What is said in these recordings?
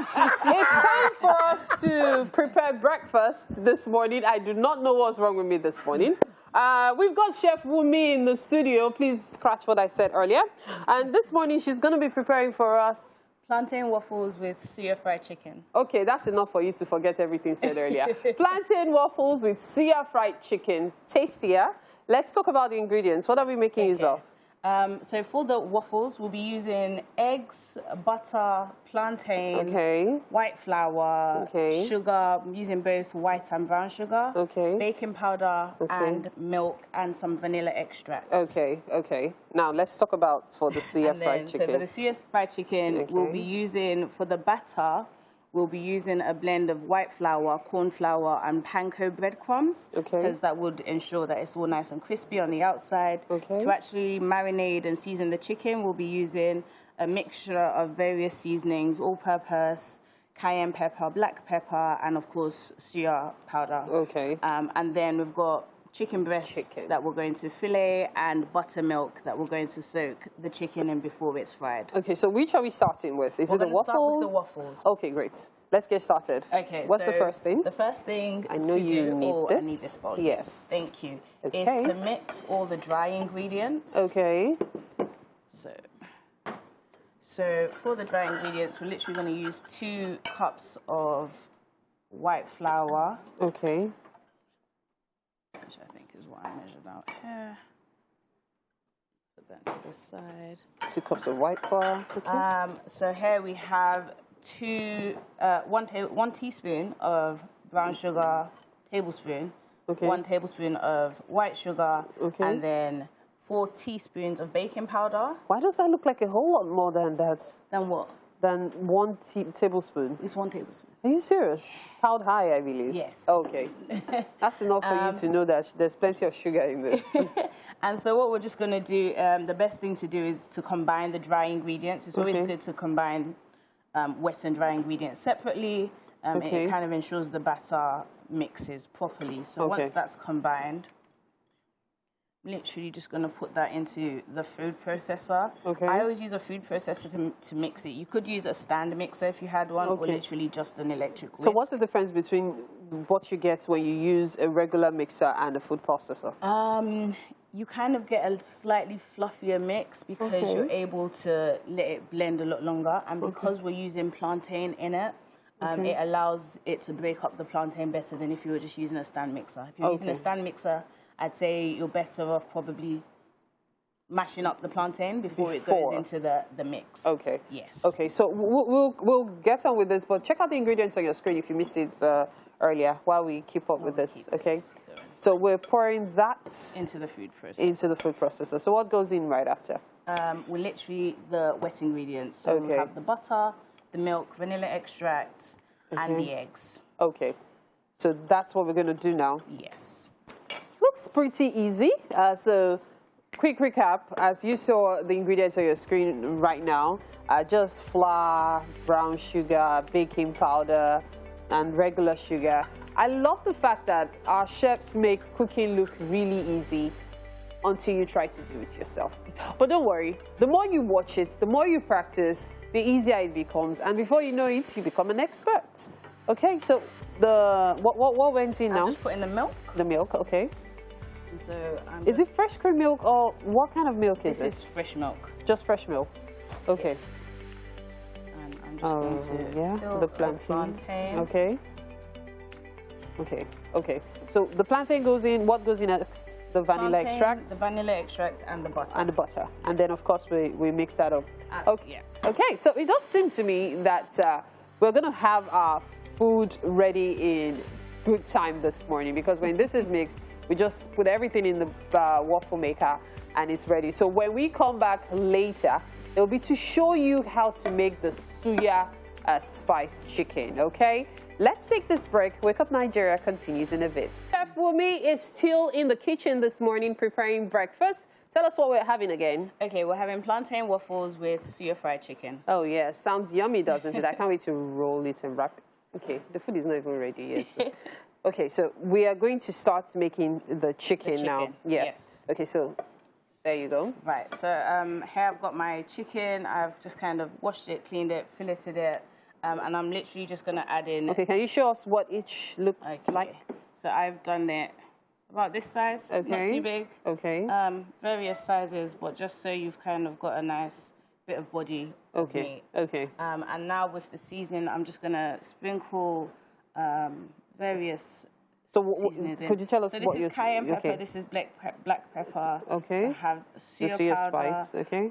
It's time for us to prepare breakfast this morning. I do not know what's wrong with me this morning. We've got Chef Wunmi in the studio. Please scratch what I said earlier. And this morning, she's going to be preparing for us plantain waffles with suya fried chicken. Okay, that's enough for you to forget everything said earlier. Plantain waffles with suya fried chicken. Tastier. Let's talk about the ingredients. What are we making use of? So for the waffles, we'll be using eggs, butter, plantain, white flour, sugar. I'm using both white and brown sugar, baking powder, and milk, and some vanilla extract. Okay. Now let's talk about for the suya fried chicken. So for the suya fried chicken, we'll be using, for the batter, we'll be using a blend of white flour, corn flour, and panko breadcrumbs, because that would ensure that it's all nice and crispy on the outside. To actually marinate and season the chicken, we'll be using a mixture of various seasonings, all-purpose, cayenne pepper, black pepper, and of course, suya powder. And then we've got chicken breasts that we're going to fillet, and buttermilk that we're going to soak the chicken in before it's fried. Okay, so which are we starting with? Is it the waffles? Start with the waffles. Okay, great. Let's get started. Okay. What's the first thing? The first thing I know you need this. I need this bowl. Yes. Thank you. Is to mix all the dry ingredients. So for the dry ingredients, we're literally going to use 2 cups of white flour. Which I think is what I measured out here. Put that to the side. 2 cups of white flour. So here we have 1 teaspoon of brown sugar, tablespoon, 1 tablespoon of white sugar, and then 4 teaspoons of baking powder. Why does that look like a whole lot more than that? Than what? Than 1 tablespoon. It's 1 tablespoon. Are you serious? Powdered high, I believe. Yes. Okay. That's enough for you to know that there's plenty of sugar in this. And so what we're just going to do, the best thing to do is to combine the dry ingredients. It's always good to combine wet and dry ingredients separately. It kind of ensures the batter mixes properly. So once that's combined, I'm literally just going to put that into the food processor. I always use a food processor to mix it. You could use a stand mixer if you had one, or literally just an electric whisk. So what's the difference between what you get when you use a regular mixer and a food processor? You kind of get a slightly fluffier mix because you're able to let it blend a lot longer. And because we're using plantain in it, it allows it to break up the plantain better than if you were just using a stand mixer. If you're using a stand mixer, I'd say you're better off probably mashing up the plantain before it goes into the mix. Yes. Okay, so we'll get on with this, but check out the ingredients on your screen if you missed it earlier while we keep up with this, So we're pouring that into the food processor. Into the food processor. So what goes in right after? We're literally the wet ingredients. So we have the butter, the milk, vanilla extract, and the eggs. So that's what we're going to do now? Yes. Looks pretty easy. So quick recap, as you saw the ingredients on your screen right now, just flour, brown sugar, baking powder, and regular sugar. I love the fact that our chefs make cooking look really easy until you try to do it yourself. But don't worry, the more you watch it, the more you practice, the easier it becomes. And before you know it, you become an expert. So what went in now? I'm just putting the milk. The milk, So is it fresh cream milk, or what kind of milk is it? This is fresh milk. Just fresh milk. Yes. And I'm just going to fill the plantain. So the plantain goes in. What goes in next? The vanilla extract? The vanilla extract and the butter. And the butter. And then, of course, we mix that up. Okay, so it does seem to me that we're going to have our food ready in good time this morning, because when this is mixed, we just put everything in the waffle maker and it's ready. So when we come back later, it'll be to show you how to make the suya spice chicken, Let's take this break. Wake Up Nigeria continues in a bit. Chef Wunmi is still in the kitchen this morning preparing breakfast. Tell us what we're having again. We're having plantain waffles with suya fried chicken. Oh, yeah. Sounds yummy, doesn't it? I can't wait to roll it and wrap it. The food is not even ready yet. So we are going to start making the chicken now. Yes. So there you go. Right. So here I've got my chicken. I've just kind of washed it, cleaned it, filleted it. And I'm literally just going to add in... Okay, can you show us what each looks like? So I've done it about this size, not too big. Okay. Various sizes, but just so you've kind of got a nice bit of body of meat. Okay. And now with the seasoning, I'm just going to sprinkle various seasonings in. Could you tell us what this is cayenne pepper, this is black pepper. Okay. I have suya powder. Spice, okay.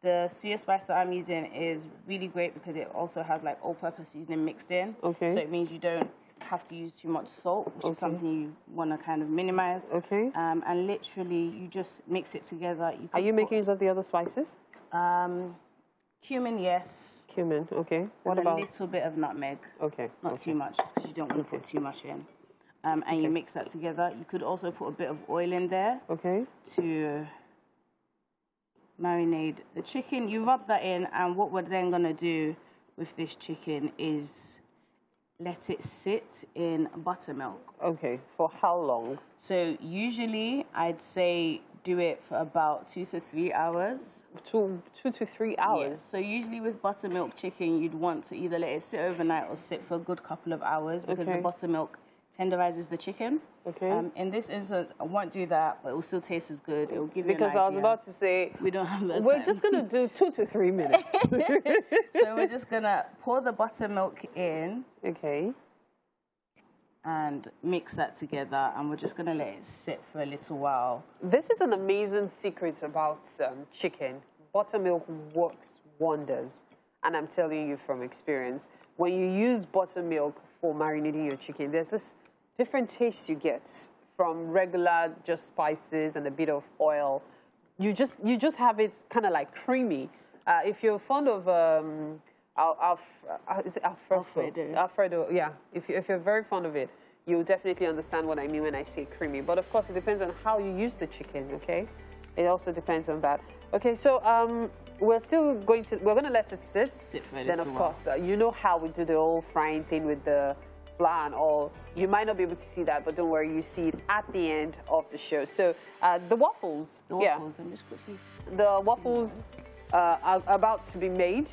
The suya spice that I'm using is really great because it also has like all-purpose seasoning mixed in. Okay. So it means you don't have to use too much salt, which is something you want to kind of minimize. Okay. And literally, you just mix it together. Are you making use of the other spices? Cumin, yes. Cumin, okay. What and about? A little bit of nutmeg. Okay. Not too much, just because you don't want to put too much in. And you mix that together. You could also put a bit of oil in there. Okay. To marinate the chicken. You rub that in, and what we're then going to do with this chicken is let it sit in buttermilk. Okay. For how long? So usually I'd say do it for about 2 to 3 hours. 2 to 3 hours? Yes. So usually with buttermilk chicken, you'd want to either let it sit overnight or sit for a good couple of hours because the buttermilk tenderizes the chicken. Okay. In this instance, I won't do that, but it will still taste as good. It will give you an idea. I was about to say, we don't have that we're time. just going to do 2 to 3 minutes. So we're just going to pour the buttermilk in. Okay. And mix that together, and we're just going to let it sit for a little while. This is an amazing secret about chicken. Buttermilk works wonders, and I'm telling you from experience. When you use buttermilk for marinating your chicken, there's this different taste you get from regular just spices and a bit of oil. You just have it kind of like creamy. If you're fond of is it Alfredo? Alfredo, yeah. If you're very fond of it, you'll definitely understand what I mean when I say creamy. But of course, it depends on how you use the chicken. Okay, it also depends on that. Okay, so we're going to let it sit. Then of course, you know how we do the whole frying thing with the flour and all. You might not be able to see that, but don't worry, you see it at the end of the show. So the waffles, the waffles are about to be made.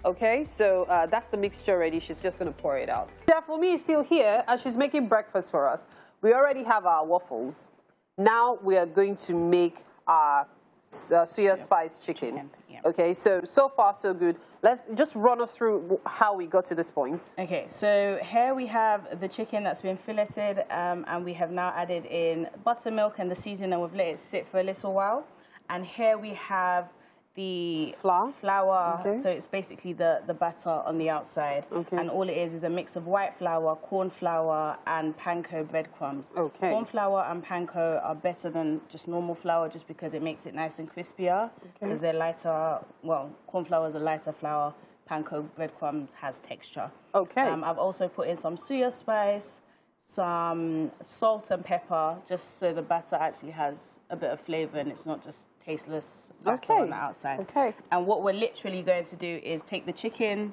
Okay, so that's the mixture ready. She's just going to pour it out. Chef Wunmi is still here, and she's making breakfast for us. We already have our waffles. Now we are going to make our suya spice chicken. Yeah. Okay, so far so good. Let's just run us through how we got to this point. Okay, so here we have the chicken that's been filleted, and we have now added in buttermilk and the seasoning, and we've let it sit for a little while. And here we have the flour. Okay. So it's basically the batter on the outside. Okay. And all it is a mix of white flour, corn flour, and panko breadcrumbs. Okay. Corn flour and panko are better than just normal flour just because it makes it nice and crispier. Because they're lighter, well, corn flour is a lighter flour, panko breadcrumbs has texture. Okay. I've also put in some suya spice, some salt and pepper, just so the batter actually has a bit of flavor and it's not just tasteless batter on the outside. Okay. And what we're literally going to do is take the chicken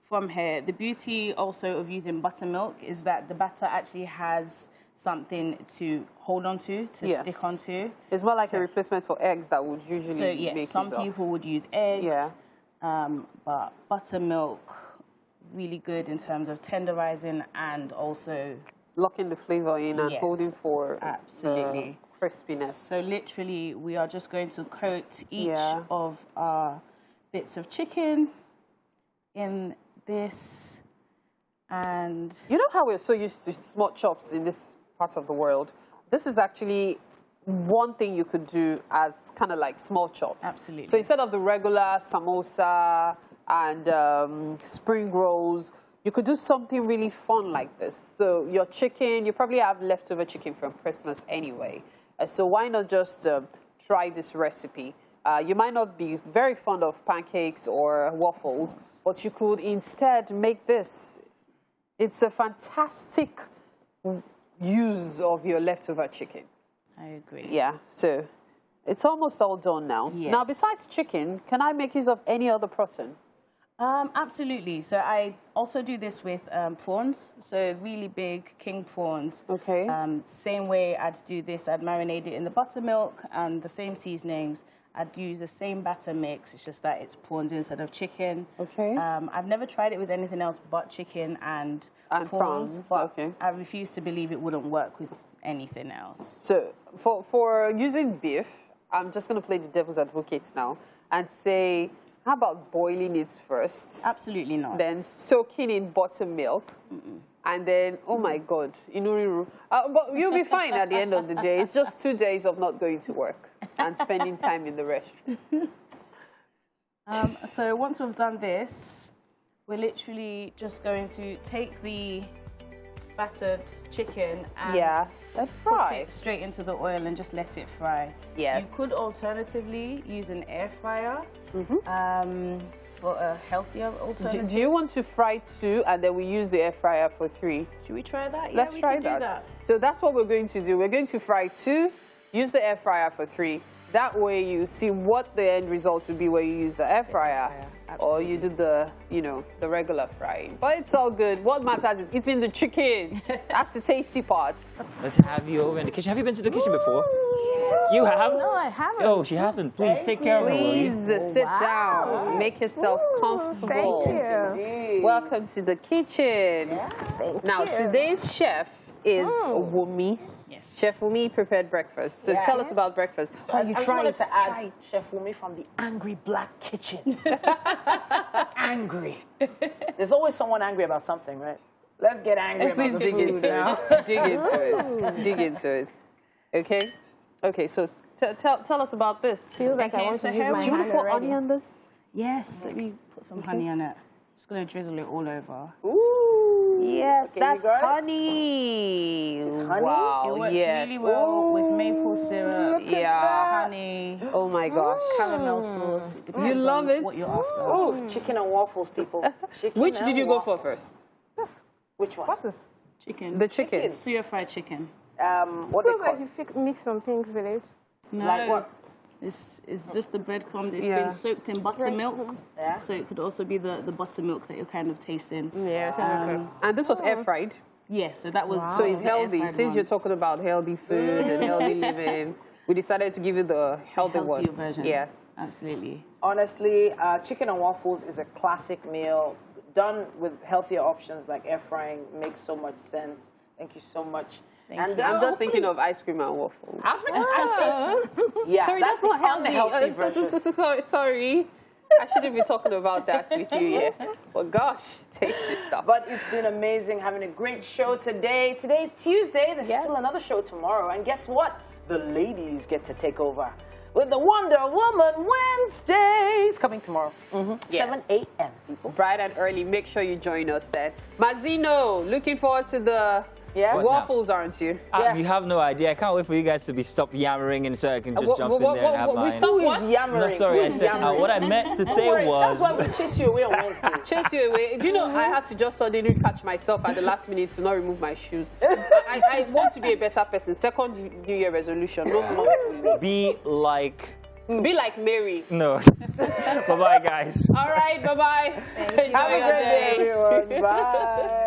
from here. The beauty also of using buttermilk is that the batter actually has something to hold on to stick onto. It's more like a replacement for eggs that would usually make some people would use eggs. Yeah. But buttermilk, really good in terms of tenderizing and also locking the flavor in and holding for absolutely crispiness. So literally, we are just going to coat each of our bits of chicken in this. And you know how we're so used to small chops in this part of the world? This is actually one thing you could do as kind of like small chops. Absolutely. So instead of the regular samosa and spring rolls, you could do something really fun like this. So your chicken, you probably have leftover chicken from Christmas anyway. So why not just try this recipe? You might not be very fond of pancakes or waffles, but you could instead make this. It's a fantastic use of your leftover chicken. I agree. Yeah, so it's almost all done now. Yes. Now, besides chicken, can I make use of any other protein? Absolutely. So I also do this with prawns. So really big king prawns. Okay. Same way I'd do this, I'd marinate it in the buttermilk and the same seasonings. I'd use the same batter mix. It's just that it's prawns instead of chicken. Okay. I've never tried it with anything else but chicken and prawns. But I refuse to believe it wouldn't work with anything else. So for using beef, I'm just going to play the devil's advocate now and say, how about boiling it first? Absolutely not. Then soaking in buttermilk. And then, oh my God, but you'll be fine at the end of the day. It's just 2 days of not going to work and spending time in the restaurant. So once we've done this, we're literally just going to take the battered chicken and put it straight into the oil and just let it fry. Yes. You could alternatively use an air fryer for a healthier alternative. Do you want to fry 2 and then we use the air fryer for 3? Should we try that? Let's try that. So that's what we're going to do. We're going to fry 2, use the air fryer for 3. That way you see what the end result would be when you use the air fryer. Or you do the, the regular frying. But it's all good. What matters is eating the chicken. That's the tasty part. Let's have you over in the kitchen. Have you been to the kitchen before? Yes. You have? No, I haven't. Oh, she hasn't. Please take care of her, will you? Please sit down. Make yourself comfortable. Thank you. Welcome to the kitchen. Yeah. Now, today's chef is Wunmi. Yes. Chef Wunmi prepared breakfast. So tell us about breakfast. So you tried to add Chef Wunmi from the angry black kitchen. Angry. There's always someone angry about something, right? Let's get angry Please about dig the food into now. it. Dig into it. Dig into it. Okay? Okay, so tell us about this. Feels like I want to use my hand put already. honey on this? Yes, let me put some honey on it. Just going to drizzle it all over. Ooh. Yes, Okay, that's you got it? honey. It's honey? Wow, It works yes. really well with maple syrup, honey, Oh my gosh. caramel sauce. It depends You love on it? what you're after. Oh, chicken and waffles, people. Chicken Which and did you go for waffles. first? Which one? What's this? Chicken. The chicken. Suya fried chicken. What they call You mix some things with it. No, Like what? It's just the breadcrumb. It's Yeah. been soaked in buttermilk. Yeah. So it could also be the buttermilk that you're kind of tasting. Yeah. And this was air fried. Yes, so that was So it's the air healthy. fried Since one. you're talking about healthy food and healthy living, we decided to give you the healthy one. healthier version. Yes. Absolutely. Honestly, chicken and waffles is a classic meal. Done with healthier options like air frying makes so much sense. Thank you so much. Thank you. I'm just thinking of ice cream and waffles. Ice cream? Yeah, Sorry, that's not healthy. unhealthy version. Sorry. I shouldn't be talking about that with you yet. But gosh, tasty stuff. But it's been amazing having a great show today. Today's Tuesday. There's still another show tomorrow. And guess what? The ladies get to take over with the Wonder Woman Wednesdays coming tomorrow. 7 a.m. people. Bright and early. Make sure you join us then. Mazino, looking forward to the waffles, aren't you? You have no idea. I can't wait for you guys to stop yammering and so I can just jump in there and have mine. Yammering? No, sorry, I said what I meant to say was... That's why we chase you away on Wednesday. Chase you away. Do you know, I had to just suddenly catch myself at the last minute to not remove my shoes. I want to be a better person. Second New Year resolution. No. Be like... Be like Mary. No. Bye-bye, guys. All right, bye-bye. Have a great day, everyone. Bye.